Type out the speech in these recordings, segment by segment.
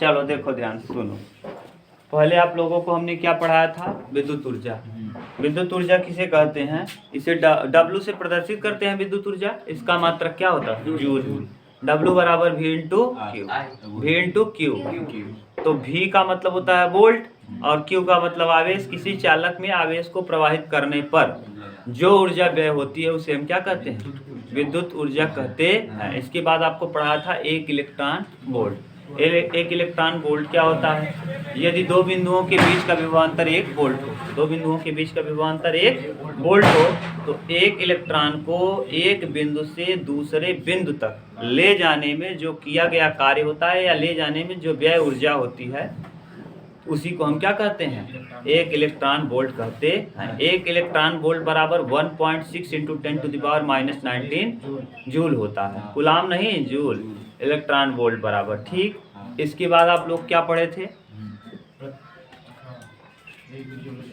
चलो देखो ध्यान से सुनो। पहले आप लोगों को हमने क्या पढ़ाया था? विद्युत ऊर्जा। विद्युत ऊर्जा किसे कहते हैं? इसे W से प्रदर्शित करते हैं विद्युत ऊर्जा। इसका मात्रक क्या होता है? जूल। W बराबर V into Q. V into Q. तो V का मतलब होता है वोल्ट और Q का मतलब आवेश। किसी चालक में आवेश को प्रवाहित करने पर जो ऊर्जा व्यय होती है उसे हम क्या कहते हैं? विद्युत ऊर्जा कहते हैं। इसके बाद आपको पढ़ा था एक इलेक्ट्रॉन वोल्ट। एक इलेक्ट्रॉन वोल्ट क्या होता है? यदि दो बिंदुओं के बीच का विभवांतर 1 वोल्ट हो, दो बिंदुओं के बीच का विभवांतर 1 वोल्ट हो, तो एक इलेक्ट्रॉन को एक बिंदु से दूसरे बिंदु तक ले जाने में जो किया गया कार्य होता है या ले जाने में जो व्यय ऊर्जा होती है उसी को हम क्या कहते हैं? एक इलेक्ट्रॉन वोल्ट कहते हैं। एक इलेक्ट्रॉन वोल्ट बराबर 1.6 इंटू 10⁻⁹ जूल होता है। कूलाम नहीं, जूल। इलेक्ट्रॉन वोल्ट बराबर, ठीक। इसके बाद आप लोग क्या पढ़े थे?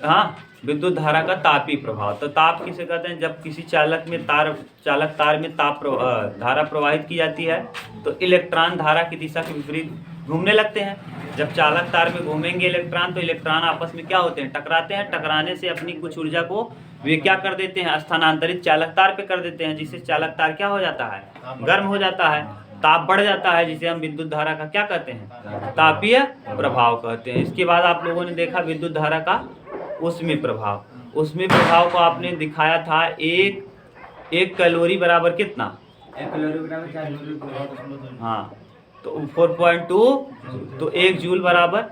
हाँ, विद्युत धारा का तापीय प्रभाव। तो ताप किसे कहते हैं? जब किसी चालक में तार में धारा प्रवाहित की जाती है तो इलेक्ट्रॉन धारा की दिशा के विपरीत घूमने लगते हैं। जब चालक तार में घूमेंगे इलेक्ट्रॉन तो इलेक्ट्रॉन आपस में क्या होते हैं? टकराते हैं। टकराने से अपनी कुछ ऊर्जा को वे क्या कर देते हैं? स्थानांतरित चालक तार पे कर देते हैं, जिससे चालक तार क्या हो जाता है? गर्म हो जाता है, ताप बढ़ जाता है, जिसे हम विद्युत धारा का क्या कहते हैं? तापीय प्रभाव कहते हैं। इसके बाद आप लोगों ने देखा विद्युत धारा का ऊष्मीय प्रभाव। ऊष्मीय प्रभाव को आपने दिखाया था एक कैलोरी बराबर कितना? 1 कैलोरी बराबर 4 जूल। हाँ, तो 4.2। तो 1 जूल बराबर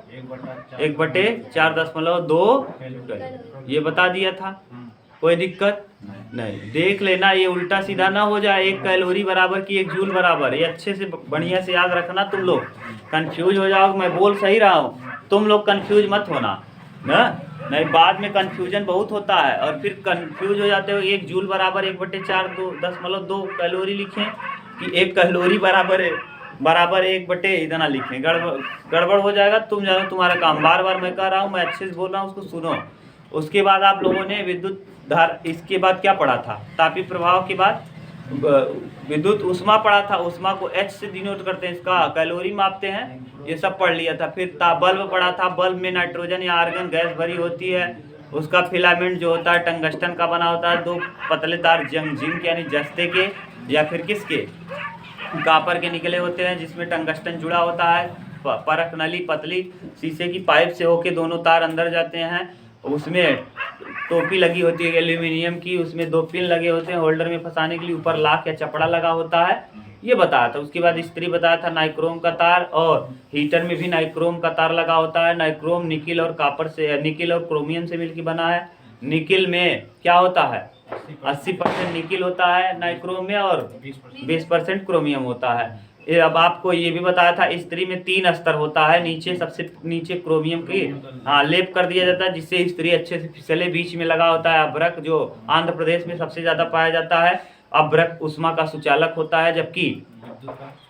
1/4.2 ये बता दिया था। कोई दिक्कत नहीं। देख लेना ये उल्टा सीधा ना हो जाए। 1 कैलोरी बराबर की 1 जूल बराबर, ये अच्छे से बढ़िया से याद रखना। तुम लोग कंफ्यूज हो जाओगे। मैं बोल सही रहा हूँ, तुम लोग कंफ्यूज मत होना ना, नहीं बाद में कंफ्यूजन बहुत होता है और फिर कंफ्यूज हो जाते हो। 1 जूल बराबर 1/4.2 कैलोरी लिखें कि 1 कैलोरी बराबर 1 इतना लिखें। गड़बड़ हो जाएगा। तुम जानो तुम्हारा काम। बार बार मैं कह रहा हूँ, मैं अच्छे से बोल रहा हूँ, उसको सुनो। उसके बाद आप लोगों ने विद्युत धारा, इसके बाद क्या पढ़ा था? तापीय प्रभाव के बाद विद्युत ऊष्मा पढ़ा था। ऊष्मा को H से डिनोट करते हैं, इसका कैलोरी मापते हैं। ये सब पढ़ लिया था। फिर बल्ब पढ़ा था। बल्ब में नाइट्रोजन या आर्गन गैस भरी होती है। उसका फिलामेंट जो होता है टंगस्टन का बना होता है। 2 पतले तार जिंक यानी जस्ते के या फिर किसके? कॉपर के निकले होते हैं, जिसमें टंगस्टन जुड़ा होता है। परख नली पतली शीशे की पाइप से होके दोनों तार अंदर जाते हैं। उसमें टोपी लगी होती है एल्यूमिनियम की, उसमें 2 पिन लगे होते हैं होल्डर में फंसाने के लिए। ऊपर लाख या चपड़ा लगा होता है। ये बताया था। उसके बाद इस्त्री बताया था, नाइक्रोम का तार, और हीटर में भी नाइक्रोम का तार लगा होता है। नाइक्रोम निकिल और क्रोमियम से मिलकर बना है। निकिल में क्या होता है? 80% निकिल होता है नाइक्रोम में और 20% क्रोमियम होता है। अब आपको ये भी बताया था, इस्त्री में 3 स्तर होता है। नीचे सबसे नीचे क्रोमियम की लेप कर दिया जाता है, जिससे इस्त्री अच्छे से फिसले। बीच में लगा होता है अभ्रक, जो आंध्र प्रदेश में सबसे ज्यादा पाया जाता है। अभ्रक ऊष्मा का सुचालक होता है, जबकि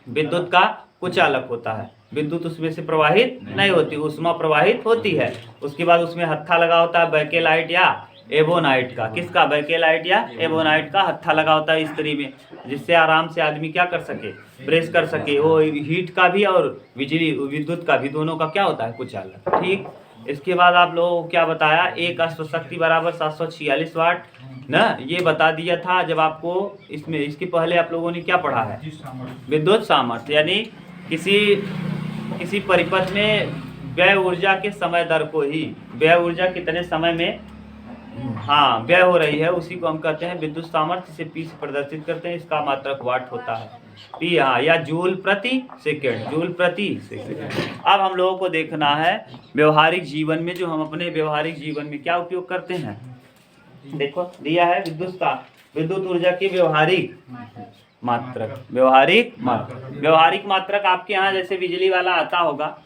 विद्युत का कुचालक होता है। विद्युत उसमें से प्रवाहित नहीं होती, ऊष्मा प्रवाहित होती है। उसके बाद उसमें हत्था लगा होता है बैकेलाइट या एबोनाइट का। किसका? बैकेलाइट या एबोनाइट का हत्था लगा होता है इस्त्री में, जिससे आराम से आदमी क्या कर सके? प्रेस कर सके। वो हीट का भी और विद्युत का भी, दोनों का क्या होता है? कुचालक, ठीक। इसके बाद आप लोगों को क्या बताया? एक अश्व शक्ति बराबर 746 वाट ना, ये बता दिया था। जब आपको इसके पहले आप लोगों ने क्या पढ़ा है? विद्युत सामर्थ्य, यानी किसी परिपथ में व्यय ऊर्जा के समय दर को ही, व्यय ऊर्जा कितने समय में व्यय हो रही है, उसी को हम कहते हैं विद्युत सामर्थ्य। इसे P से प्रदर्शित करते हैं। इसका मात्रक वाट होता है। P या जूल प्रति सेकेंड। जूल प्रति सेकेंड। अब हम लोगों को देखना है व्यवहारिक जीवन में, जो हम अपने व्यवहारिक जीवन में क्या उपयोग करते हैं। देखो दिया है विद्युत ऊर्जा की व्यवहारिक मात्रक। व्यवहारिक मात्रक आपके यहाँ जैसे बिजली वाला आता होगा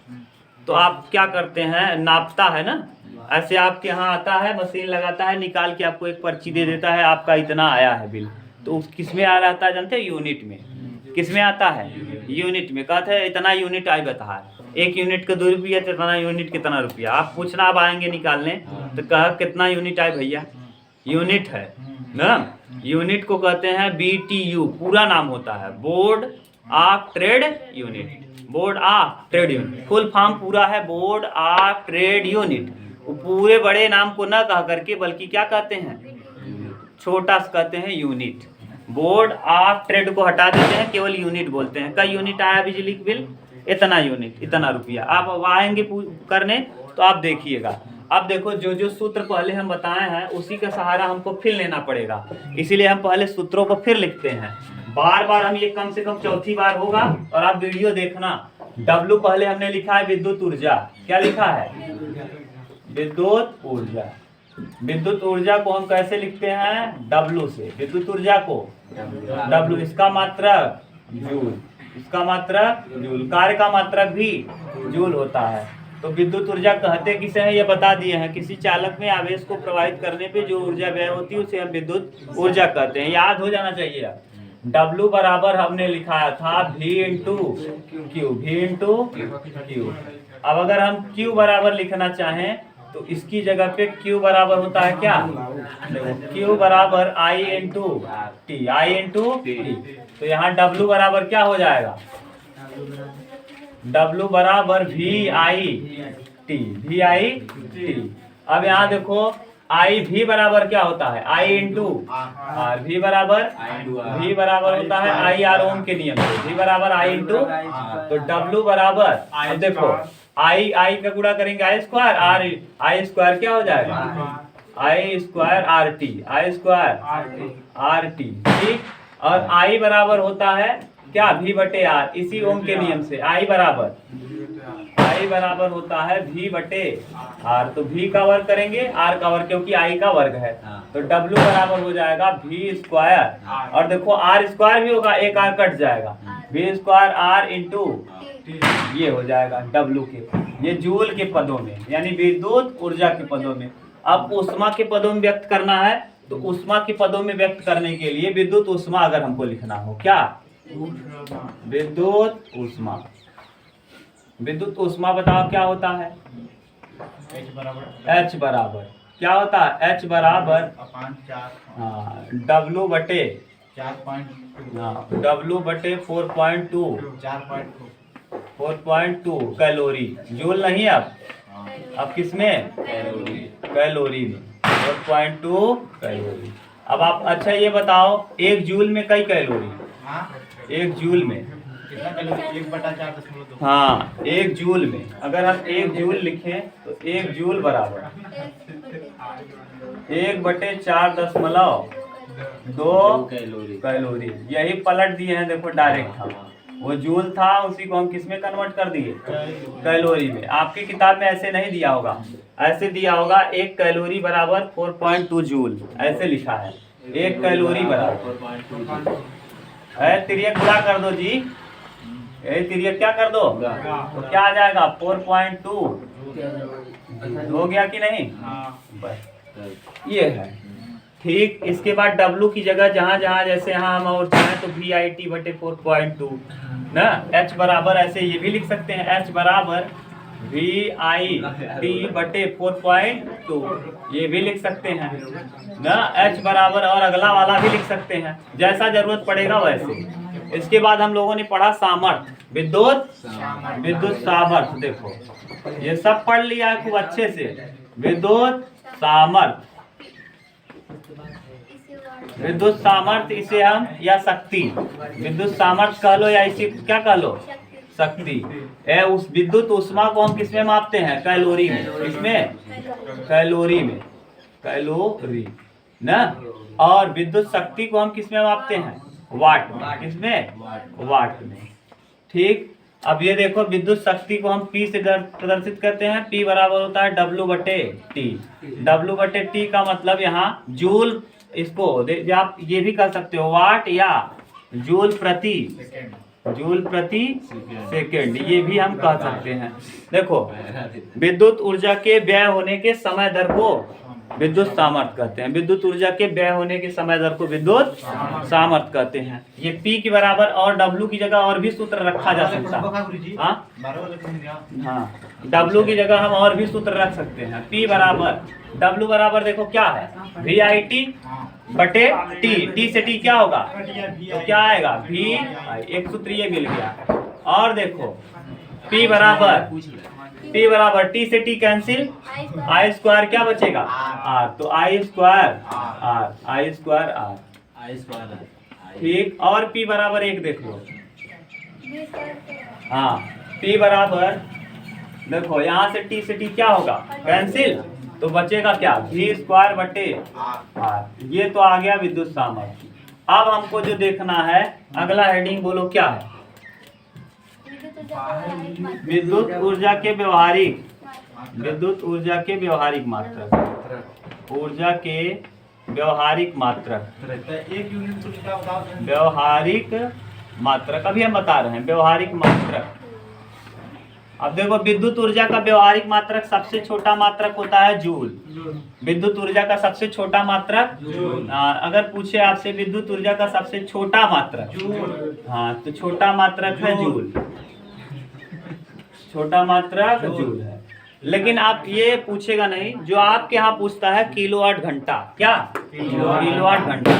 तो आप क्या करते हैं? नापता है ना। ऐसे आपके यहाँ आता है, मशीन लगाता है, निकाल के आपको एक पर्ची दे देता है, आपका इतना आया है बिल। तो किस में आ रहता है जानते हैं? यूनिट में। किस में आता है? यूनिट में। कहते हैं इतना यूनिट आई बता है, 1 यूनिट का 2 रुपया, तो इतना यूनिट कितना रुपया। आप पूछना, आप आएंगे निकालने तो कहा कितना यूनिट आए भैया? यूनिट है ना। यूनिट को कहते हैं BTU, पूरा नाम होता है board of trade unit, board of trade unit, full form पूरा है बोर्ड ऑफ ट्रेड यूनिट। पूरे बड़े नाम को ना कह करके बल्कि क्या कहते हैं, छोटा सा कहते हैं यूनिट। बोर्ड ऑफ ट्रेड को हटा देते हैं, केवल यूनिट बोलते हैं। कई यूनिट आया बिजली का बिल, इतना यूनिट, इतना रुपया। आप अब आएंगे करने तो आप देखिएगा। अब देखो जो जो सूत्र पहले हम बताए हैं उसी का सहारा हमको फिर लेना पड़ेगा, इसीलिए हम पहले सूत्रों को फिर लिखते हैं। बार बार हम ये कम से कम चौथी बार होगा और आप वीडियो देखना। W पहले हमने लिखा है विद्युत ऊर्जा, क्या लिखा है, विद्युत ऊर्जा। विद्युत ऊर्जा को हम कैसे लिखते हैं, W से। विद्युत ऊर्जा को W, इसका मात्रक जूल, इसका मात्रक जूल, कार्य का मात्रक भी जूल होता है। तो विद्युत ऊर्जा कहते किसे हैं ये बता दिए हैं। किसी चालक में आवेश को प्रवाहित करने पे जो ऊर्जा व्यय होती है उसे हम विद्युत ऊर्जा कहते हैं। याद हो जाना चाहिए। W बराबर हमने लिखा था V into Q, V into Q. अब अगर हम Q बराबर लिखना चाहें तो इसकी जगह पे Q बराबर होता है क्या, Q बराबर I into T, I into T. तो यहाँ W बराबर क्या हो जाएगा, W बराबर VI टी, VI टी। अब यहाँ देखो I V बराबर क्या होता है, I इंटू R। V बराबर होता है I R ओम के नियम से, V बराबर I इंटू। तो W बराबर, अब देखो I का गुणा करेंगे I स्क्वायर, I स्क्वायर क्या हो जाएगा, I square RT, I square RT, ठीक। और I बराबर होता है क्या, V बटे R, इसी ओम के नियम से I बराबर होता है V बटे R। तो V का वर्ग करेंगे R का वर्ग, क्योंकि I का वर्ग है। तो W बराबर हो जाएगा V स्क्वायर, और देखो R स्क्वायर भी होगा, एक R कट जाएगा, V स्क्वायर R इंटू ये हो जाएगा W के, ये जूल के पदों में, यानी विद्युत ऊर्जा के पदों में। अब ऊष्मा के पदों में व्यक्त करना है, तो ऊष्मा के पदों में व्यक्त करने के लिए विद्युत ऊष्मा अगर हमको लिखना हो, क्या, विद्युत ऊष्मा। विद्युत ऊष्मा बताओ क्या होता है, H बराबर क्या होता है, H बराबर W बटे 4.2 कैलोरी, जूल नहीं। अब किसमें, कैलोरी में, 4.2 कैलोरी। अब आप अच्छा ये बताओ, एक जूल में कई कैलोरी, एक जूल में, हाँ, एक जूल में अगर हम एक जूल लिखें तो एक जूल बराबर 1/4.2 कैलोरी। यही पलट दिए हैं, देखो डायरेक्ट था, वो जूल था उसी को हम किस में कन्वर्ट कर दिए, कैलोरी में। आपकी किताब में ऐसे नहीं दिया होगा, ऐसे दिया होगा एक कैलोरी बराबर 4.2 जूल, ऐसे लिखा है, एक कैलोरी बराबर। तिर्यक गुणा कर दो जी, यही तिर्यक क्या कर दो, तो क्या आ जाएगा 4.2, हो गया कि नहीं, बस ये है, ठीक। इसके बाद W की जगह जहां जहां जैसे यहाँ हम और चाहें तो VIT बटे 4.2 ना, H बराबर ऐसे ये भी लिख सकते हैं, H बराबर VIT बटे 4.2, ये भी लिख सकते हैं ना, H बराबर, और अगला वाला भी लिख सकते हैं, जैसा जरूरत पड़ेगा वैसे। इसके बाद हम लोगों ने पढ़ा सामर्थ्य, विद्युत सामर्थ्य। देखो ये सब पढ़ लिया है खूब अच्छे से, विद्युत सामर्थ्य, विद्युत सामर्थ्य इसे हम, या शक्ति, विद्युत सामर्थ्य कह लो या इसे क्या कह लो, शक्ति। उस विद्युत ऊष्मा को हम किसमें मापते हैं, कैलोरी में, किसमें, कैलोरी में, कैलोरी ना। और विद्युत शक्ति को हम किसमें मापते हैं, वाट में, किसमें, वाट में, ठीक। अब ये देखो विद्युत शक्ति को हम P से प्रदर्शित करते हैं, P बराबर होता है W बटे T। W बटे T का मतलब यहाँ जूल, इसको आप ये भी कह सकते हो वाट या जूल प्रति सेकेंड, ये भी हम कह सकते हैं। देखो विद्युत ऊर्जा के व्यय होने के समय दर को विद्युत सामर्थ्य कहते हैं। विद्युत ऊर्जा के व्यय होने के समय दर को विद्युत सामर्थ्य कहते हैं। ये P के बराबर और W की जगह और भी सूत्र रखा जा सकता है। हाँ, W की जगह हम और भी सूत्र रख सकते हैं। P बराबर W बराबर देखो क्या है, VIT बटे T। T से T क्या होगा, तो क्या आएगा V। एक सूत्र ये मिल गया। और देखो P बराबर T से T कैंसिल, I स्क्वायर क्या बचेगा R, तो I स्क्वायर R। ठीक, और P बराबर 1 देख लो। हाँ, P बराबर देखो यहाँ से T से T क्या होगा कैंसिल, तो बचेगा क्या V स्क्वायर बटे R। ये तो आ गया विद्युत सामर्थ्य। अब हमको जो देखना है अगला हेडिंग बोलो क्या है, विद्युत ऊर्जा के व्यवहारिक मात्रक। ऊर्जा के व्यवहारिक मात्रक, व्यवहारिक मात्रक अभी हम बता रहे हैं, व्यवहारिक मात्रक। अब देखो विद्युत ऊर्जा का व्यवहारिक मात्रक सबसे छोटा मात्रक होता है जूल। विद्युत ऊर्जा का सबसे छोटा मात्रक, अगर पूछे आपसे विद्युत ऊर्जा का सबसे छोटा मात्रक, हाँ तो छोटा मात्रक है जूल, छोटा मात्रक जूल है। लेकिन आप ये पूछेगा नहीं, जो आपके यहाँ पूछता है किलोवाट घंटा, क्या किलोवाट घंटा।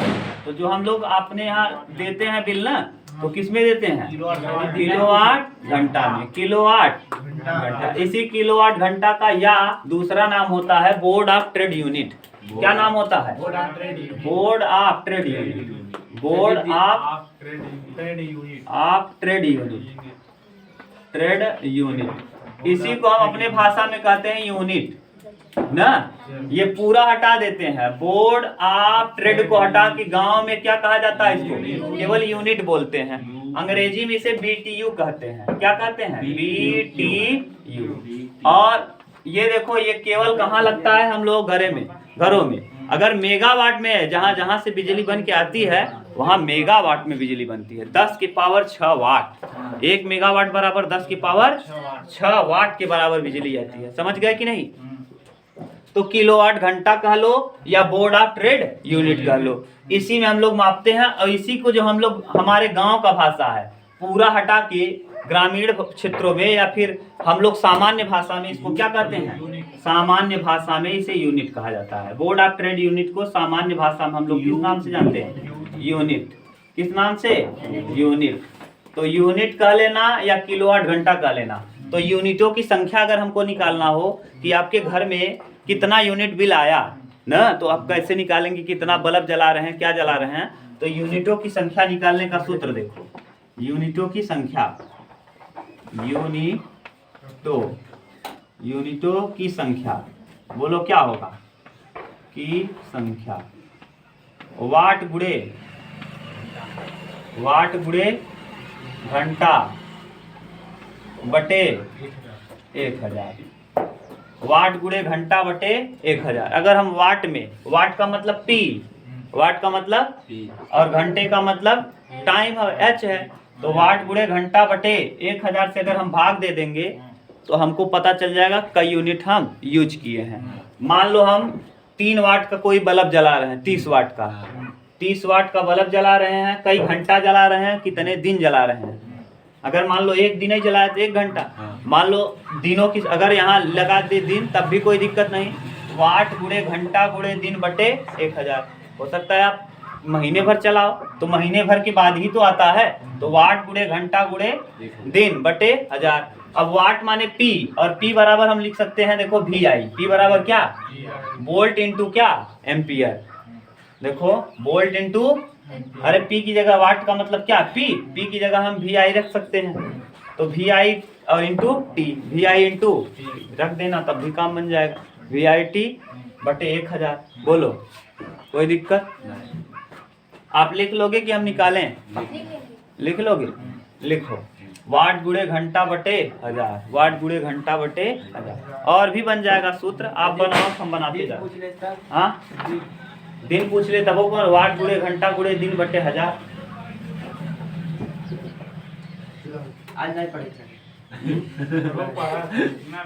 तो जो हम लोग अपने यहाँ देते हैं बिल ना, तो किस में देते हैं, किलोवाट घंटा में, किलोवाट घंटा। इसी किलोवाट घंटा का या दूसरा नाम होता है बोर्ड ऑफ ट्रेड यूनिट। क्या नाम होता है, board of trade unit, board of trade unit. इसी को हम अपने भाषा में कहते हैं यूनिट ना। ये पूरा हटा देते हैं, बोर्ड ऑफ ट्रेड को हटा के गांव में क्या कहा जाता है, इसको केवल यूनिट बोलते हैं। अंग्रेजी में इसे BTU कहते हैं। क्या कहते हैं, BTU। और ये देखो ये केवल कहाँ लगता है, हम लोग घरों में। अगर मेगावाट में है, जहाँ जहाँ से बिजली बन के आती है वहाँ मेगावाट में बिजली बनती है। 10 की पावर 6 वाट, 1 मेगावाट बराबर 10 की पावर 6 वाट के बराबर बिजली आती है। समझ गए कि नहीं। तो किलोवाट घंटा कह लो या बोर्ड ऑफ ट्रेड यूनिट कह लो, इसी में हम लोग मापते हैं। और इसी को जो हम लोग हमारे गांव का भाषा है पूरा हटा के ग्रामीण क्षेत्रों में या फिर हम लोग सामान्य भाषा में इसको क्या कहते हैं, सामान्य भाषा में इसे यूनिट कहा जाता है। बोर्ड ऑफ ट्रेड यूनिट को सामान्य भाषा में हम लोग किस नाम से जानते हैं, यूनिट। किस नाम से, यूनिट। तो यूनिट कह लेना या किलोवाट घंटा कह लेना। तो यूनिटों की संख्या अगर हमको निकालना हो कि आपके घर में कितना यूनिट बिल आया ना, तो आप कैसे निकालेंगे, कितना बल्ब जला रहे हैं, क्या जला रहे हैं। तो यूनिटों की संख्या निकालने का सूत्र देखो, यूनिटों की संख्या, यूनिटों की संख्या बोलो क्या होगा, की संख्या वाट गुणे घंटा बटे 1000। वाट गुणे घंटा बटे 1000। अगर हम वाट में, वाट का मतलब P, वाट का मतलब और घंटे का मतलब टाइम H है, तो वाट गुणे घंटा बटे 1000 से अगर हम भाग दे देंगे तो हमको पता चल जाएगा कई यूनिट हम यूज किए हैं। मान लो हम 3 वाट का कोई बल्ब जला रहे हैं, 30 वाट का, 30 वाट का बल्ब जला रहे हैं, कई घंटा जला रहे हैं, कितने दिन जला रहे हैं। अगर मान लो एक दिन ही जलाए तो 1 घंटा, मान लो दिनों की अगर यहाँ लगा दे दिन तब भी कोई दिक्कत नहीं। वाट गुणे घंटा गुणे दिन बटे 1000। हो सकता है आप महीने भर चलाओ तो महीने भर के बाद ही तो आता है, तो वाट गुणे घंटा गुणे दिन बटे 1000। अब वाट माने P, और P बराबर हम लिख सकते हैं, देखो VI। P बराबर क्या, वोल्ट इंटू क्या, एम्पियर। देखो वोल्ट इंटू, अरे P की जगह वाट का मतलब क्या P की जगह हम VI रख सकते हैं। तो VI और इंटू T, VI इंटू रख देना तब भी काम बन जाएगा। VIT बटे 1000। बोलो कोई दिक्कत, आप लिख लोगे कि हम निकालें, लिख लोगे, लिखो वाट गुणे घंटा बटे 1000, वाट गुणे घंटा बटे 1000। और भी बन जाएगा सूत्र, आप बनाओ हम बनाते जाओ। हाँ दिन पूछ ले तब वाट गुणे घंटा गुणे दिन बटे 1000। आज नहीं पढ़ेगा।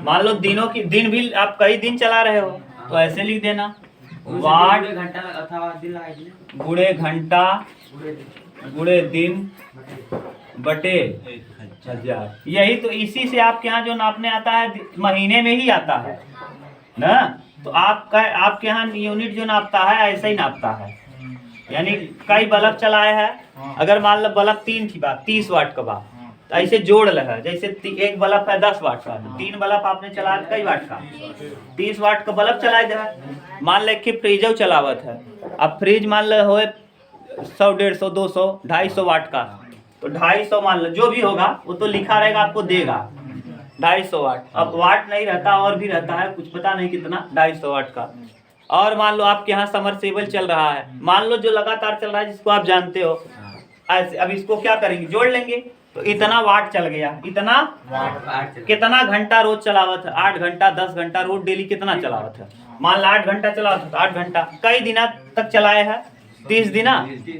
मान लो दिनों की, दिन भी आप कई दिन चला रहे हो तो ऐसे लिख देना वाट घंटा लगा था दिन लगा दिए गुणे घंटा पूरे दिन गुणे दिन बटे 1000। यही तो, इसी से आपके यहाँ जो नापने आता है महीने में ही आता है ना। तो आपके यहाँ यूनिट जो नापता है ऐसा ही नापता है। यानी कई बल्ब चलाए हैं, अगर मान लो बल्ब 3 थी बात 30 वाट का बात, तो ऐसे जोड़ लगा जैसे एक बल्ब है 10 वाट का, 3 बल्ब आपने चलाया कई वाट का 30 वाट का बल्ब चलाए दे। मान ले कि फ्रीजो चलावत है, अब फ्रिज मान लो हो 100 150 200 250 वाट का, तो 250 मान लो जो भी होगा वो तो लिखा रहेगा आपको देगा 250 वाट। अब वाट नहीं रहता और भी रहता है कुछ पता नहीं कितना 250 वाट का। और मान लो आपके यहाँ समरसेबल चल रहा है, मान लो जो लगातार चल रहा है जिसको आप जानते हो ऐसे। अब इसको क्या करेंगे, जोड़ लेंगे तो इतना वाट चल गया, इतना कितना घंटा रोज चलावत है, 8 घंटा 10 घंटा रोज डेली कितना चलावत है। मान लो 8 घंटा चलावत है तो 8 घंटा कई दिन तक चलाए है, 30 दिन।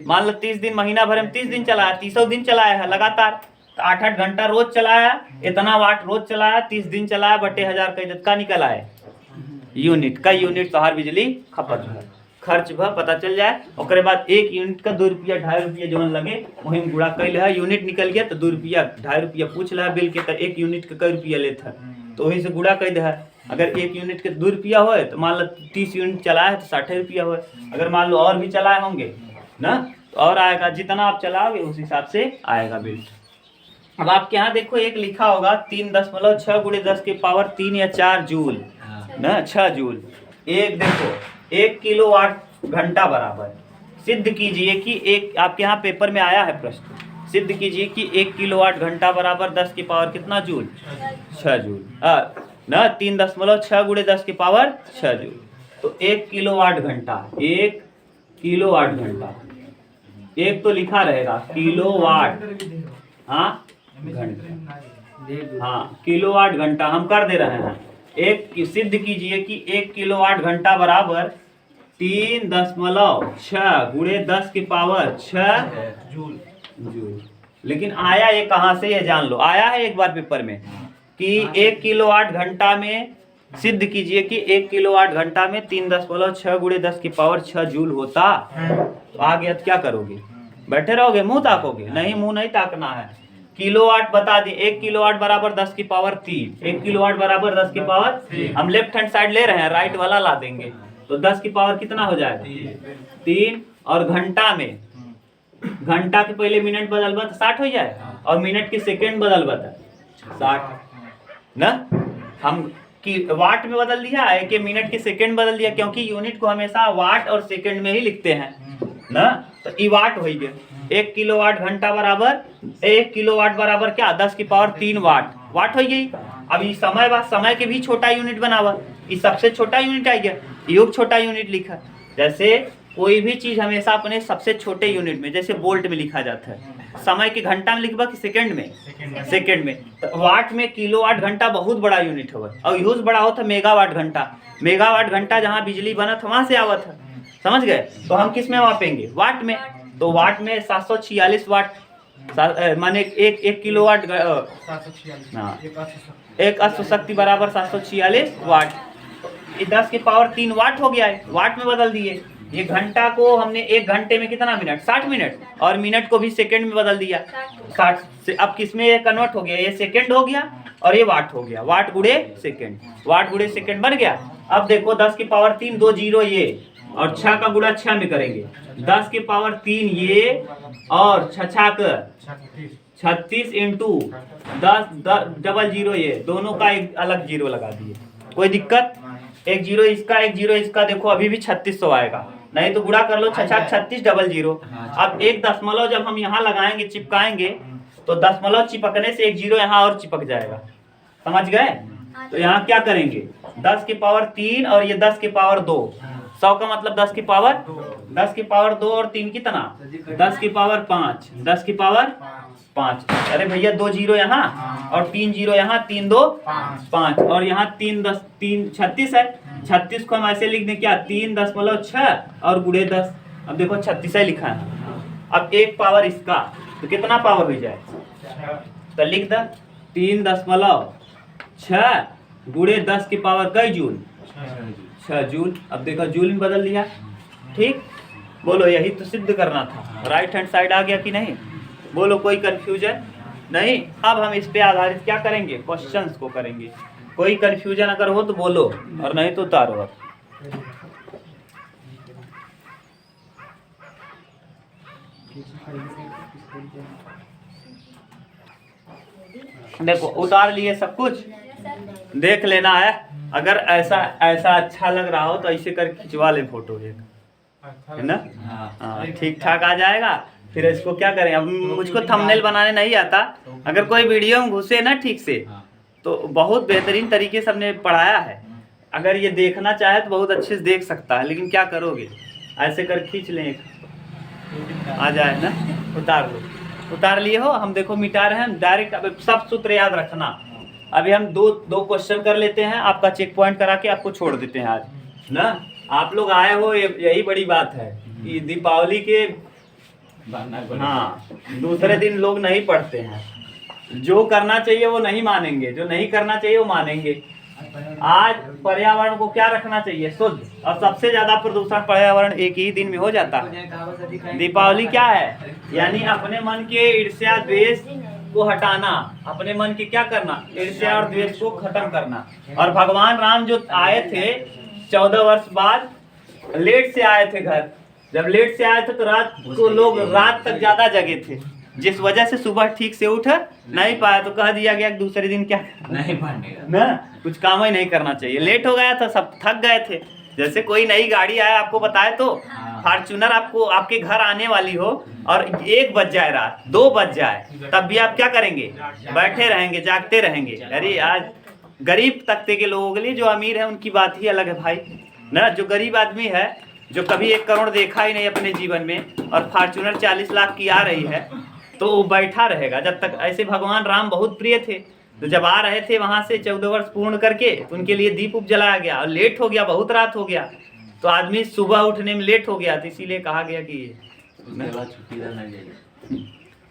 मान लो 30 दिन, महीना भर में 30 दिन चलाया, 30 दिन चलाया है लगातार, तो 8-8 घंटा रोज चलाया, इतना वाट रोज चलाया, 30 दिन चलाया बटे 1000 का जितना निकल आए यूनिट। कई यूनिट तो हर बिजली खपत है, खर्च भर पता चल जाए। और बाद 1 यूनिट का 2 रुपया 2.5 रुपया जो लगे वही में गुड़ा कैल है। यूनिट निकल गया तो 2 रुपया 2.5 रुपया पूछ रहा है बिल के, तो 1 यूनिट का कई रुपया लेता है तो वही से गुड़ा कह दे है। अगर 1 यूनिट के 2 रुपया हो तो मान लो 30 यूनिट चलाए है तो 60 रुपया हो। अगर मान लो और भी चलाए होंगे ना तो और आएगा, जितना आप चलाओगे उस हिसाब से आएगा बिल। अब आपके यहाँ देखो एक लिखा होगा 3.6 × 10 की पावर 3 या 4 जूल ना, 6 जूल। एक देखो 1 किलोवाट घंटा बराबर, सिद्ध कीजिए कि एक, आपके यहाँ पेपर में आया है प्रश्न, सिद्ध कीजिए कि 1 किलोवाट घंटा बराबर 10 की पावर कितना जूल, 6 जूल ना, 3.6 × 10 की पावर 6 जूल। तो 1 किलोवाट घंटा, 1 किलोवाट घंटा, एक तो लिखा रहेगा किलोवाट घंटा, किलोवाट घंटा हम कर दे रहे हैं। एक सिद्ध कीजिए कि 1 किलोवाट घंटा बराबर 3.6 × 10 की पावर 6 जूल। लेकिन आया ये कहाँ से, ये जान लो, आया है एक बार पेपर में कि 1 किलोवाट घंटा में, सिद्ध कीजिए कि 1 किलोवाट घंटा में 3.6 × 10 की पावर 6 जूल होता। तो आगे क्या करोगे, बैठे रहोगे, मुंह ताकोगे? नहीं, मुंह नहीं ताकना है। किलोवाट बता दिए, 1 किलोवाट बराबर 10 की पावर 3, 1 किलोवाट बराबर 10 की पावर 3। हम लेफ्ट हैंड साइड ले रहे हैं, राइट वाला ला देंगे तो 10 की पावर कितना हो जाएगा 3। और घंटा में, घंटा के पहले मिनट बदलबा तो 60 हो जाए, और मिनट के सेकंड बदलबा तो 60 ना। हम कि वाट में बदल दिया है कि मिनट के सेकंड बदल दिया, क्योंकि यूनिट को हमेशा वाट और सेकंड में ही लिखते हैं ना। तो ई वाट हो गया। 1 किलोवाट घंटा बराबर 1 किलोवाट बराबर क्या, 10 की पावर 3 वाट, वाट हो गई। अब ये समय बात, समय के भी छोटा यूनिट बनावा, ये सबसे छोटा यूनिट आ गया, योग छोटा यूनिट लिखा। जैसे कोई भी चीज हमेशा अपने सबसे छोटे यूनिट में, जैसे बोल्ट में लिखा जाता है, समय के घंटा में लिखबा कि सेकंड में, सेकंड में। तो वाट में किलोवाट घंटा बहुत बड़ा यूनिट होगा, और यूज बड़ा होता मेगावाट घंटा। मेगावाट घंटा जहाँ बिजली बना था वहां से आवत है, समझ गए। तो हम किस में मापेंगे, वाट में। तो वाट में 746 वाट माने एक किलोवाट, एक अश्व शक्ति बराबर 746 वाट। ये 10 की पावर 3 वाट हो गया है, वाट में बदल दिए। ये घंटा को हमने 1 घंटे में कितना मिनट, 60 मिनट, और मिनट को भी सेकंड में बदल दिया 60 से। अब किसमें ये कन्वर्ट हो गया, ये सेकंड हो गया और ये वाट हो गया, वाट गुणे सेकंड, वाट गुणे सेकंड बन गया। अब देखो 10 की पावर 3, 2 जीरो ये, और 6 का गुणा 6 में करेंगे, 10 की पावर 3 ये, और 6 36 इंटू 10 डबल जीरो ये, दोनों का एक अलग जीरो लगा दिए, कोई दिक्कत। एक जीरो इसका, एक जीरो इसका, देखो अभी भी 3600 आएगा, नहीं तो गुणा कर लो 6 36 डबल जीरो। अब एक दशमलव जब हम यहाँ लगाएंगे, चिपकाएंगे, तो दशमलव चिपकने से एक जीरो यहाँ और चिपक जाएगा, समझ गए। तो यहाँ क्या करेंगे, 10 की पावर 3 और ये 10 की पावर 2, 100 का मतलब 10 की पावर 2 और 3 कितना, 10 की पावर 5, 10 की पावर 5। अरे भैया 2 जीरो यहाँ और 3 जीरो यहाँ, 3 2 5, और यहाँ 3 10 3 36 है। 36 को हम ऐसे लिख दें क्या, 3.6 और गुणे 10। अब देखो 36 है लिखा है। अब एक पावर इसका तो कितना पावर हो जाए, तो लिख द 3.6 गुणे 10 की पावर कई जूल, 6 जूल। अब देखो जूल में बदल दिया, ठीक। बोलो यही तो सिद्ध करना था। राइट हैंड साइड आ गया कि नहीं? बोलो कोई कंफ्यूजन नहीं। अब हम इस पे आधारित क्या करेंगे, क्वेश्चंस को करेंगे। कोई कंफ्यूजन अगर हो तो बोलो, और नहीं तो उतारो। अब देखो उतार लिए सब कुछ, देख लेना है। अगर ऐसा ऐसा अच्छा लग रहा हो तो ऐसे कर खिंचवा ले फोटो एक, है ना? हाँ ठीक ठाक आ जाएगा। फिर इसको क्या करें, अब मुझको थंबनेल बनाने नहीं आता। अगर कोई वीडियो में घुसे ना ठीक से, तो बहुत बेहतरीन तरीके से हमने पढ़ाया है। अगर ये देखना चाहे तो बहुत अच्छे से देख सकता है, लेकिन क्या करोगे, ऐसे कर खींच लें एक, आ जाए ना। उतार लो, उतार लिए हो। हम देखो मिटा रहे हैं डायरेक्ट। अब सब सूत्र याद रखना। अभी हम दो क्वेश्चन कर लेते हैं, आपका चेक पॉइंट करा के आपको छोड़ देते हैं आज ना। आप लोग आए हो, यही बड़ी बात है कि दीपावली के हाँ दूसरे दिन लोग नहीं पढ़ते हैं। जो करना चाहिए वो नहीं मानेंगे, जो नहीं करना चाहिए वो मानेंगे। आज पर्यावरण को क्या रखना चाहिए, शुद्ध। और सबसे ज्यादा प्रदूषण पर्यावरण एक ही दिन में हो जाता है। दीपावली क्या है, यानी अपने मन के ईर्ष्या द्वेष को हटाना, अपने मन के क्या करना, ईर्ष्या और द्वेष को खत्म करना। और भगवान राम जो आए थे 14 वर्ष बाद, लेट से आए थे घर। जब लेट से आए थे तो रात को लोग रात तक ज्यादा जगे थे, जिस वजह से सुबह ठीक से उठ नहीं पाया। तो कह दिया गया कि दूसरे दिन क्या नहीं पढ़ने ना, कुछ काम ही नहीं करना चाहिए। लेट हो गया था, सब थक गए थे। जैसे कोई नई गाड़ी आए आपको बताए तो, फॉर्च्यूनर आपको आपके घर आने वाली हो और 1 बज जाए, रात 2 बज जाए, तब भी आप क्या करेंगे, बैठे रहेंगे, जागते रहेंगे। अरे आज गरीब तबके के लोगों के लिए, जो अमीर है उनकी बात ही अलग है भाई ना। जो गरीब आदमी है, जो कभी 1 करोड़ देखा ही नहीं अपने जीवन में, और फॉर्च्यूनर 40 लाख की आ रही है, तो वो बैठा रहेगा जब तक। ऐसे भगवान राम बहुत प्रिय थे, तो जब आ रहे थे वहां से 14 वर्ष पूर्ण करके, तो उनके लिए दीप उप जलाया गया। और लेट हो गया, बहुत रात हो गया, तो आदमी सुबह उठने में लेट हो गया, तो इसीलिए कहा गया कि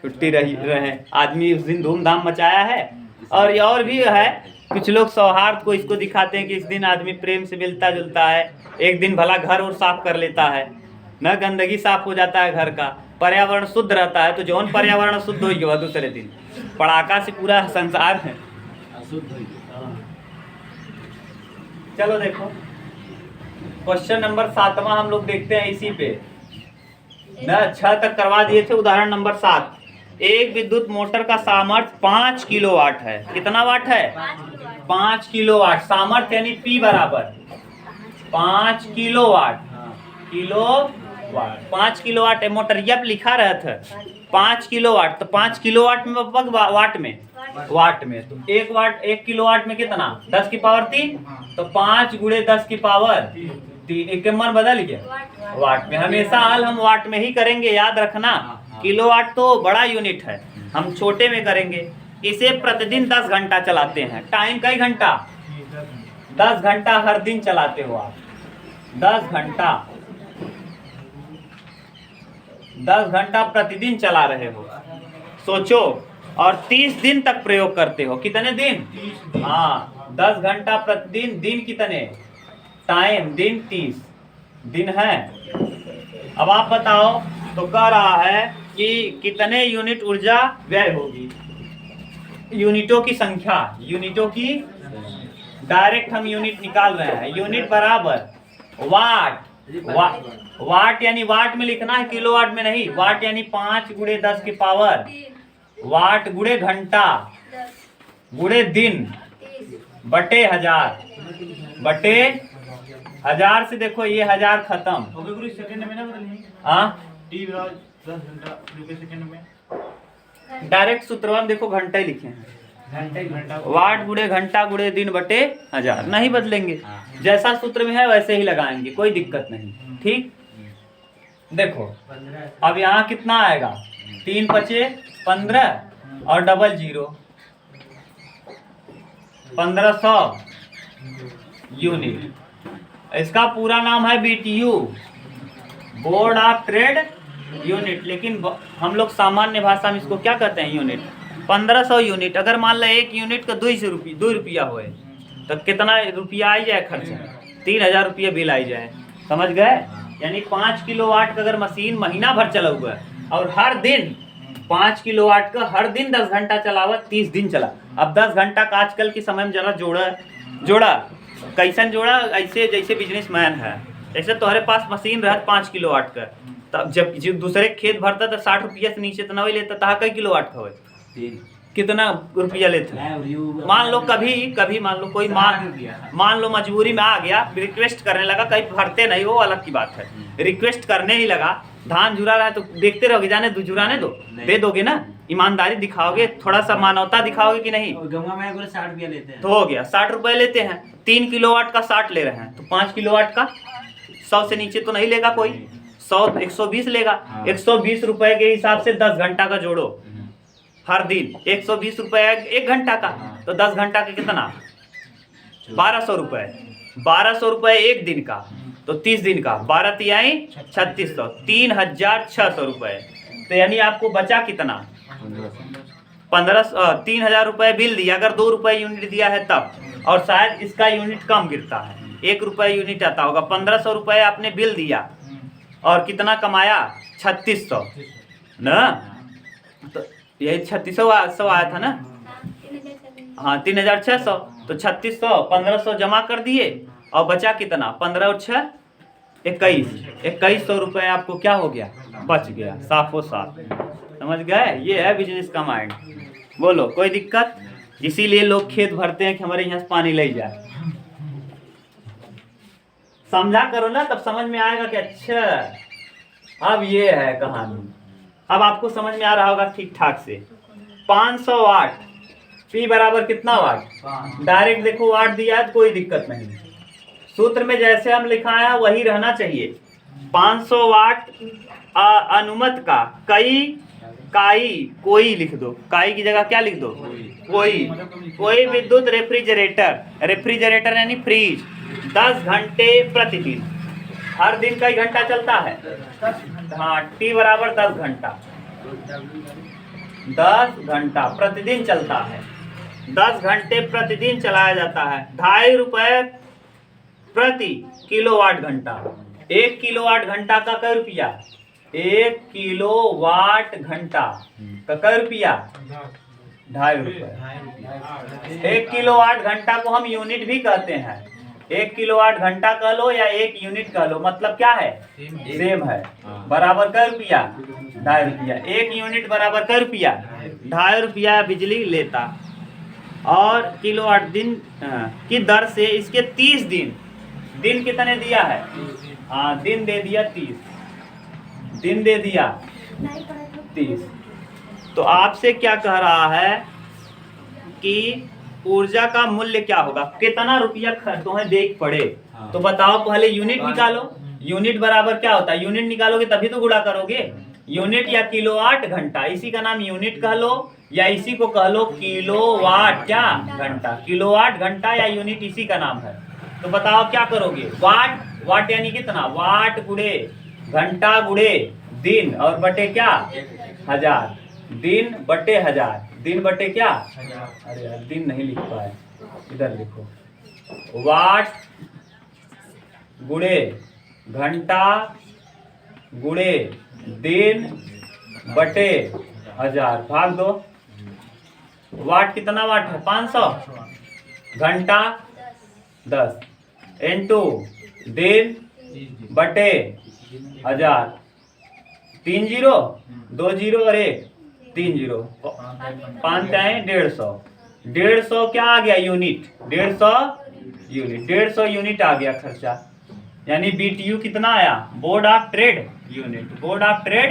छुट्टी रहे। आदमी उस दिन धूमधाम मचाया है। और भी है, कुछ लोग सौहार्द को इसको दिखाते हैं कि इस दिन आदमी प्रेम से मिलता जुलता है। एक दिन भला घर और साफ कर लेता है न, गंदगी साफ हो जाता है घर का, पर्यावरण शुद्ध रहता है। तो जौन पर्यावरण शुद्ध हो गया दूसरे दिन पड़ाका से पूरा संसार है अशुद्ध हो गया। चलो देखो क्वेश्चन नंबर 7वां हम लोग देखते हैं इसी पे न। 6 तक करवा दिए थे। उदाहरण नंबर 7, एक विद्युत मोटर का सामर्थ्य 5 किलोवाट है। कितना वाट है, 5 किलोवाट। सामर्थ्य यानी P बराबर 5 किलोवाट, किलोवाट 5 किलोवाट है। मोटरिया पे लिखा रहा था 5 किलोवाट, तो 5 किलोवाट में वाट में, वाट में तो 1 वाट 1 किलोवाट में कितना, 10 की पावर 3, तो 5 गुणे 10 की पावर 3। एक मन बदल गया, वाट में। हमेशा हाल हम वाट में ही करेंगे, याद रखना। किलोवाट तो बड़ा यूनिट है, हम छोटे में करेंगे। इसे प्रतिदिन 10 घंटा चलाते हैं। टाइम कई घंटा, 10 घंटा हर दिन चलाते हो आप। 10 घंटा 10 घंटा प्रतिदिन चला रहे हो, सोचो। और 30 दिन तक प्रयोग करते हो। कितने दिन, हाँ 10 घंटा प्रतिदिन। दिन कितने, टाइम दिन 30 दिन है। अब आप बताओ, तो कह रहा है कि कितने यूनिट ऊर्जा व्यय होगी। यूनिटों की संख्या, यूनिटों की डायरेक्ट हम यूनिट निकाल रहे हैं। यूनिट बराबर वाट, वाट यानी वाट में लिखना है, किलोवाट में नहीं। वाट यानी 5 गुणे 10 की पावर, वाट गुणे घंटा गुणे दिन बटे 1000, बटे 1000 से देखो ये 1000 खत्म। डायरेक्ट सूत्र देखो घंटा ही लिखे हैं, वाट गुणे घंटा गुणे दिन बटे 1000, नहीं बदलेंगे। जैसा सूत्र में है वैसे ही लगाएंगे, कोई दिक्कत नहीं। ठीक, देखो अब यहाँ कितना आएगा, 3 पचे 15 और डबल 0, 1500 यूनिट। इसका पूरा नाम है BTU, board of trade unit, लेकिन हम लोग सामान्य भाषा में इसको क्या कहते हैं, यूनिट। 1500 यूनिट। अगर मान लो 1 यूनिट का 2 रुपया हुए तो कितना रुपया आ जाए खर्चा, 3,000 रुपये बिल आई जाए, समझ गए। यानी 5 किलोवाट का अगर मशीन महीना भर चला हुआ है और हर दिन 5 किलोवाट का हर दिन 10 घंटा चला हुआ, 30 दिन चला। अब 10 घंटा का आजकल के समय में जरा जोड़ा कैसन जोड़ा, ऐसे जैसे बिजनेसमैन है, जैसे तुम्हारे पास मशीन रहा 5 किलोवाट का, तब जब दूसरे खेत भरता तो 60 रुपया से नीचे तो नहीं लेता था, कई किलोवाट का हो कितना रुपया लेते। मान लो कभी मान लो कोई मान लो मजबूरी में आ गया, रिक्वेस्ट करने लगा, कहीं भरते नहीं, वो अलग की बात है, रिक्वेस्ट करने ही लगा, धान जुरा रहा है तो देखते रहोगे, जाने दो जुराने दो, दे दोगे ना, ईमानदारी दिखाओगे, थोड़ा सा मानवता दिखाओगे कि नहीं। गंगा में 60 रुपया लेते हैं तो हो गया 60 रुपए लेते हैं, 3 किलोवाट का 60 ले रहे हैं, तो 5 किलोवाट का 100 से नीचे तो नहीं लेगा कोई, 120 लेगा। 120 रुपए के हिसाब से 10 घंटा का जोड़ो, हर दिन 120 रुपए 1 घंटा का, तो 10 घंटा का कितना, 1200 रुपए, 1200 रुपए एक दिन का, तो 30 दिन का 12 तिहाई 3600, 3600 रुपए। तो यानी आपको बचा कितना, 3,000 रुपए बिल दिया, अगर 2 रुपए यूनिट दिया है तब, और शायद इसका यूनिट कम गिरता है, 1 रुपए यूनिट आता होगा, 1500 रुपए आपने बिल दिया और कितना कमाया, 3600 ना, तो यही 3600 आया था ना, हाँ 3600, तो 3600 1500 जमा कर दिए और बचा कितना, 15 और 6 2100 रुपए आपको क्या हो गया, बच गया, साफो साफ, समझ गए। ये है बिजनेस का माइंड। बोलो कोई दिक्कत, इसीलिए लोग खेत भरते हैं कि हमारे यहाँ से पानी ले जाए। समझा करो ना, तब समझ में आएगा कि अच्छा अब ये है कहानी, अब आपको समझ में आ रहा होगा ठीक ठाक से। 500 वाट, P बराबर कितना वाट, डायरेक्ट देखो वाट दिया है तो कोई दिक्कत नहीं, सूत्र में जैसे हम लिखा है वही रहना चाहिए। 500 वाट अनुमत का कोई लिख दो, काई की जगह क्या लिख दो, कोई विद्युत रेफ्रिजरेटर यानी फ्रिज 10 घंटे प्रतिदिन, हर दिन कई घंटा चलता है, हाँ T बराबर 10 घंटा, 10 घंटा प्रतिदिन चलता है, 10 घंटे प्रतिदिन चलाया जाता है, 2.5 रुपए प्रति किलोवाट घंटा। 1 किलोवाट घंटा का कै रुपया, 1 किलोवाट घंटा का कै रुपया, 2.5 रुपए। 1 किलोवाट घंटा को हम यूनिट भी कहते हैं, 1 किलोवाट घंटा कह लो या 1 यूनिट कह लो, मतलब क्या है, सेम है, बराबर कै रुपया, 2.5 रुपया। 1 यूनिट बराबर कै रुपया, 2.5 रुपया बिजली लेता, और किलोवाट दिन की दर से इसके 30 दिन कितने दिया है, हाँ दिन दे दिया 30, दिन दे दिया 30। तो आपसे क्या कह रहा है कि ऊर्जा का मूल्य क्या होगा, कितना रुपया तुम्हें देख पड़े, तो बताओ पहले यूनिट निकालो, यूनिट बराबर क्या होता है, यूनिट निकालोगे तभी तो गुणा करोगे, यूनिट या किलोवाट घंटा, इसी का नाम यूनिट कह लो या इसी को कह लो किलोवाट क्या घंटा, किलोवाट घंटा या यूनिट इसी का नाम है। तो बताओ क्या करोगे, वाट यानी कितना, वाट गुणे घंटा गुणे दिन और बटे क्या, 1000, दिन बटे 1000, दिन बटे क्या, अरे यार दिन नहीं लिख पाए, इधर लिखो, वाट गुणे घंटा गुणे दिन बटे 1000 भाग दो, वाट कितना वाट है, 500, घंटा 10 इंटू दिन बटे 1000, 3 जीरो 2 जीरो और 1 3 जीरो, 5 चाहे 150, 150 क्या आ गया यूनिट, 150 यूनिट आ गया खर्चा, यानी BTU कितना आया, board of trade unit, board of trade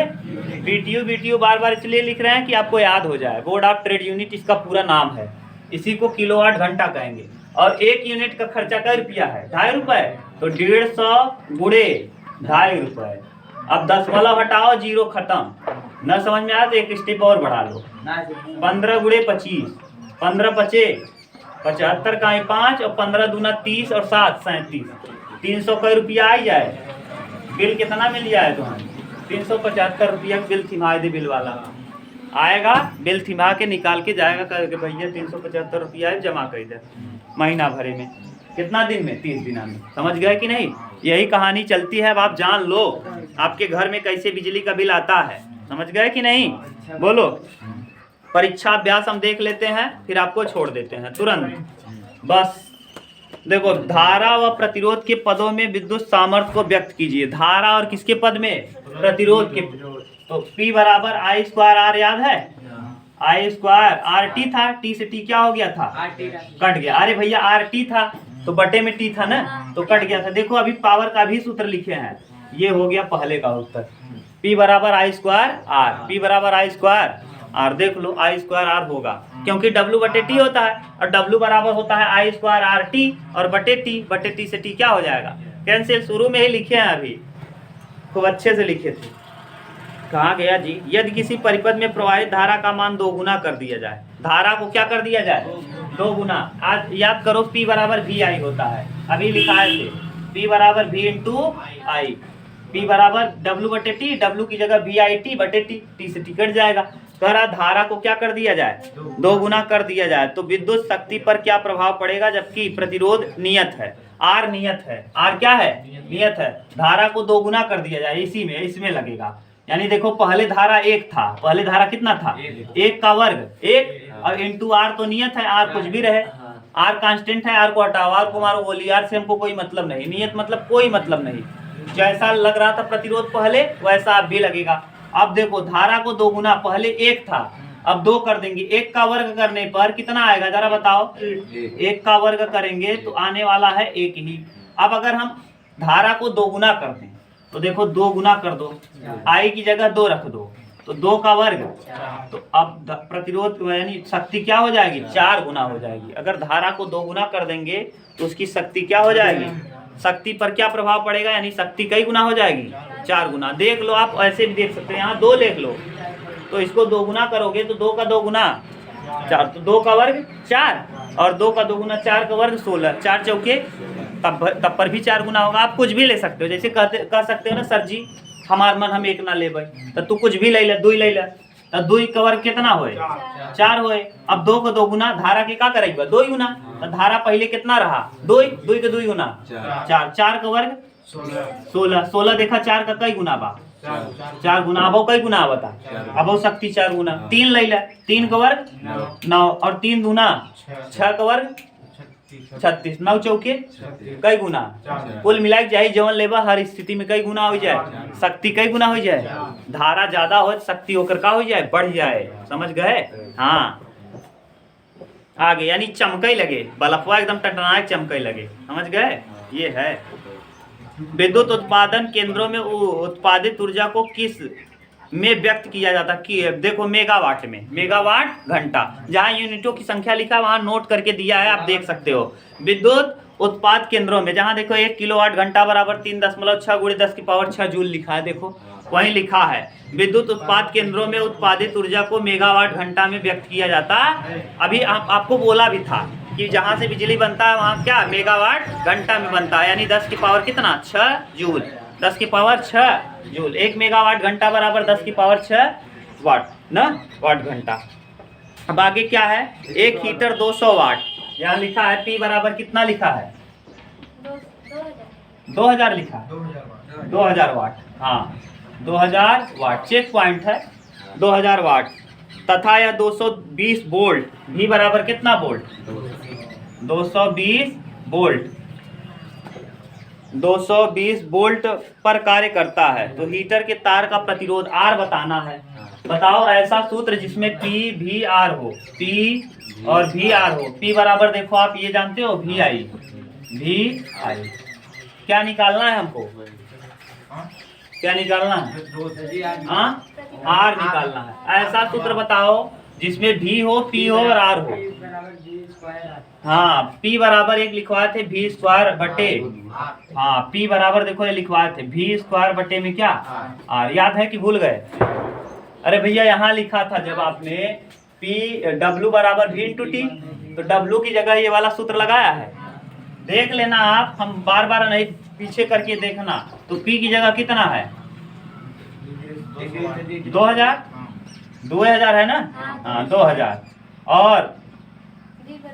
BTU बार बार इसलिए लिख रहे हैं कि आपको याद हो जाए, बोर्ड ऑफ ट्रेड यूनिट इसका पूरा नाम है, इसी को किलोवाट घंटा कहेंगे। और 1 यूनिट का खर्चा कै रुपया है, 2.5 रुपए, तो 150 गुणे 2.5 रुपए। अब 10 हटाओ, जीरो खत्म, न समझ में आया तो एक स्टेप और बढ़ा लो, 15 गुणे 25, 15 पचे 75 का 5 और 15 दूना 30 और 7 37, 300 कै रुपया आ जाए, बिल कितना मिल जाए तुम्हें, 375 रुपया बिल थिमाए दे, बिल वाला आएगा, बिल थिमा के निकाल के जाएगा, कह के भैया 375 रुपया जमा कर दे महीना भरे में, कितना दिन में? 30 दिना में। समझ गए कि नहीं? यही कहानी चलती है। अब आप जान लो आपके घर में कैसे बिजली का बिल आता है। समझ गए कि नहीं? बोलो। परीक्षा अभ्यास हम देख लेते हैं, फिर आपको छोड़ देते हैं तुरंत। बस देखो, धारा व प्रतिरोध के पदों में विद्युत सामर्थ्य को व्यक्त कीजिए। धारा और किसके पद में? प्रतिरोध के। तो P बराबर आई स्क्वायर आर, याद है? आई स्क्वायर आर टी था, टी से टी क्या हो गया था? कट गया। अरे भैया आर टी था तो बटे में टी था ना, तो कट गया था। देखो अभी पावर का भी सूत्र लिखे हैं, ये हो गया पहले का उत्तर। P बराबर आई स्क्वायर आर, P बराबर आई स्क्वायर आर। देख लो आई स्क्वायर आर होगा क्योंकि W बटे टी होता है, और W बराबर होता है आई स्क्वायर आर टी, और बटे टी से टी क्या हो जाएगा? कैंसिल। शुरू में ही लिखे हैं, अभी खूब अच्छे से लिखे थे। कहाँ गया जी? यदि किसी परिपथ में प्रवाहित धारा का मान 2 गुना कर दिया जाए, धारा को क्या कर दिया जाए? 2 गुना। आज याद करो P बराबर वी आई होता है, अभी लिखा है थे P बराबर वी इंटू आई। P बराबर W बटे टी, W की जगह वी आई टी बटे टी, टी से टी कट जाएगा। कह रहा धारा को क्या कर दिया जाए? 2 गुना कर दिया जाए। तो विद्युत शक्ति पर क्या प्रभाव पड़ेगा? जबकि प्रतिरोध नियत है, आर नियत है। आर क्या है? नियत है। धारा को 2 गुना कर दिया जाए, इसी में इसमें लगेगा। यानी देखो पहले धारा 1 था, पहले धारा कितना था? 1 का वर्ग 1, और इंटू आर तो नियत है, आर कुछ भी रहे, आर कांस्टेंट है, आर को हटाओ, आर को मारो गोली, आर से हमको कोई मतलब नहीं। नियत मतलब कोई मतलब नहीं। जैसा लग रहा था प्रतिरोध पहले, वैसा अब भी लगेगा। अब देखो धारा को 2 गुना, पहले 1 था, अब 2 कर देंगे। 1 का वर्ग करने पर कितना आएगा जरा बताओ? 1 का वर्ग करेंगे तो आने वाला है 1 ही। अब अगर हम धारा को 2 गुना कर दें तो देखो 2 गुना कर दो, आई की जगह 2 रख दो, तो 2 का वर्ग, तो अब प्रतिरोध यानी शक्ति क्या हो जाएगी? 4 गुना हो जाएगी। अगर धारा को 2 गुना कर देंगे तो उसकी शक्ति क्या हो जाएगी? शक्ति पर क्या प्रभाव पड़ेगा? यानी शक्ति कई गुना हो जाएगी? 4 गुना। देख लो आप, ऐसे भी देख सकते हैं, यहाँ 2 लिख लो, तो इसको 2 गुना करोगे तो 2 का 2 गुना 4, तो 2 का वर्ग 4, और 2 का 2 गुना 4 का वर्ग 16, 4 चौके तब पर भी 4 गुना होगा। आप कुछ भी ले सकते हो, जैसे कह सकते हो ना सर जी हमार मन हम 1 ना लेबै, तो तू कुछ भी ले ले, 2 ले ले, तो 2 का वर्ग कितना होए? 4 होए। अब 2 का 2 गुना धारा के क्या करेगा? 2 गुना। तो धारा पहले कितना रहा? 2 का 2 गुना 4, 4 का वर्ग 16, 16 देखा 4 का कई गुना बा? 4 गुना। अब कई गुना बता? अब शक्ति 4 गुना। 3 ले ले, 3 का वर्ग 9, और 3 गुना 6 का वर्ग 36, 9 चौके कई गुना? कुल मिला के जाही जवन लेबा हर स्थिति में कई गुना हो जाए? शक्ति कई गुना हो जाए? धारा ज्यादा हो शक्ति होकर का हो जाए? बढ़ जाए। समझ गए? हाँ आगे, यानी चमकई लगे, बल्बवा एकदम टटनाए चमकई लगे। समझ गए? ये है। विद्युत उत्पादन केंद्रों में उत्पादित ऊर्जा को किस में व्यक्त किया जाता कि? देखो मेगावाट में, मेगावाट घंटा। जहाँ यूनिटों की संख्या लिखा वहाँ नोट करके दिया है, आप देख सकते हो। विद्युत उत्पाद केंद्रों में जहाँ देखो 1 किलोवाट घंटा बराबर 3.6 × 10⁻⁶ जूल लिखा है, देखो वहीं लिखा है विद्युत उत्पाद केंद्रों में उत्पादित ऊर्जा को मेगावाट घंटा में व्यक्त किया जाता। अभी आपको बोला भी था कि जहाँ से बिजली बनता है वहाँ क्या मेगावाट घंटा में बनता है, यानी 10 कितना 6 जूल, 10⁻⁶ जूल। 1 मेगावाट घंटा बराबर 10⁻⁶ वाट ना, वाट घंटा। अब आगे क्या है? एक हीटर 200 वाट, यहाँ लिखा है P बराबर कितना लिखा है? 2000 लिखा है, 2000 वाट। हाँ 2000 वाट, चेक पॉइंट है 2000 वाट तथा यह 220 वोल्ट, V बराबर कितना वोल्ट? 220 वोल्ट, 220 वोल्ट पर कार्य करता है। तो हीटर के तार का प्रतिरोध R बताना है। बताओ ऐसा सूत्र जिसमें P V R हो, P और V R हो। P बराबर देखो आप ये जानते हो VI, VI क्या निकालना है हमको? क्या निकालना है? हाँ R निकालना है। ऐसा सूत्र बताओ जिसमें V हो, P हो और R हो। हाँ P बराबर एक लिखवाए थे V² बटे, हाँ P बराबर देखो ये लिखवाए थे V² बटे में क्या R, याद है कि भूल गए? अरे भैया यहाँ लिखा था जब आपने W बराबर V × T, तो W की जगह ये वाला सूत्र लगाया है, देख लेना आप, हम बार बार नहीं पीछे करके देखना। तो P की जगह कितना है? 2000 है ना, हाँ 2000, और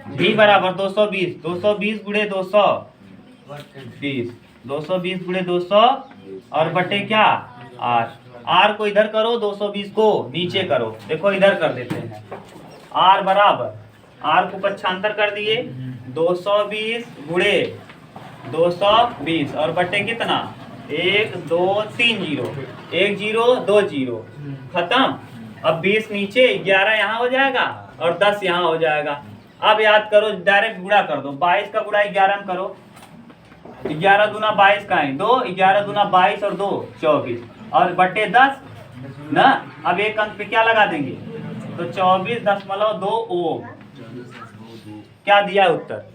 डी बराबर 220, 220 गुणे 220, 220 गुणे 200 और बटे क्या आर। आर को इधर करो, 220 को नीचे करो। देखो इधर कर देते हैं। आर बराबर, आर को पक्षांतर कर दिए, 220 गुणे 220 और बटे कितना 1 2 3 जीरो, 1 0 2 जीरो, खत्म। अब 20 नीचे, 11 यहाँ हो जाएगा और 10 यहाँ हो जाएगा। अब याद करो, डायरेक्ट गुणा कर दो। 22 का गुणा 11 में करो, 11 दूना 22 का है 2, 11 दूना 22 और 2 24 और बटे 10 ना। अब एक अंक पे क्या लगा देंगे, तो 24.2 ओम। क्या दिया उत्तर,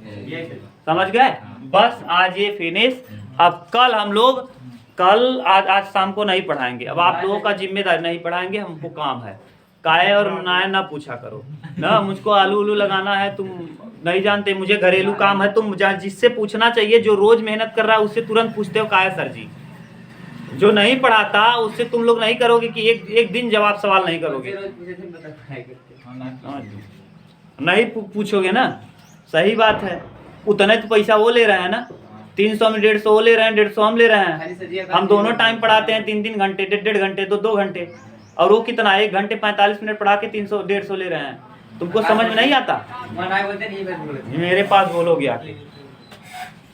समझ गए। बस आज ये फिनिश। अब कल हम लोग आज शाम को नहीं पढ़ाएंगे। अब आप लोगों का जिम्मेदारी, नहीं पढ़ाएंगे, हमको काम है। काय और नाय ना पूछा करो ना, मुझको आलू उलू लगाना है, तुम नहीं जानते, मुझे घरेलू काम है। तुम जिससे पूछना चाहिए, जो रोज मेहनत कर रहा है उससे तुरंत पूछते हो काय सर जी। जो नहीं पढ़ाता उससे तुम लोग नहीं करोगे कि एक दिन जवाब सवाल नहीं करोगे, नहीं पूछोगे ना। सही बात है। उतने तो पैसा वो ले रहे हैं ना, 300 में 150 वो ले रहे हैं, 150 हम ले रहे हैं। हम दोनों टाइम पढ़ाते हैं, 3 घंटे, 1.5 घंटे, 2 घंटे, और वो कितना 1 घंटे 45 मिनट पढ़ा के 300 150 ले रहे हैं। तुमको समझ में नहीं आता, मेरे पास बोलोगे आके।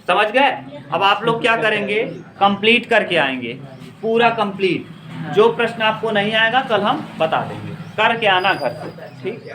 समझ गए। अब आप लोग क्या करेंगे, कंप्लीट करके आएंगे, पूरा कंप्लीट। जो प्रश्न आपको नहीं आएगा कल हम बता देंगे, करके आना घर से, ठीक।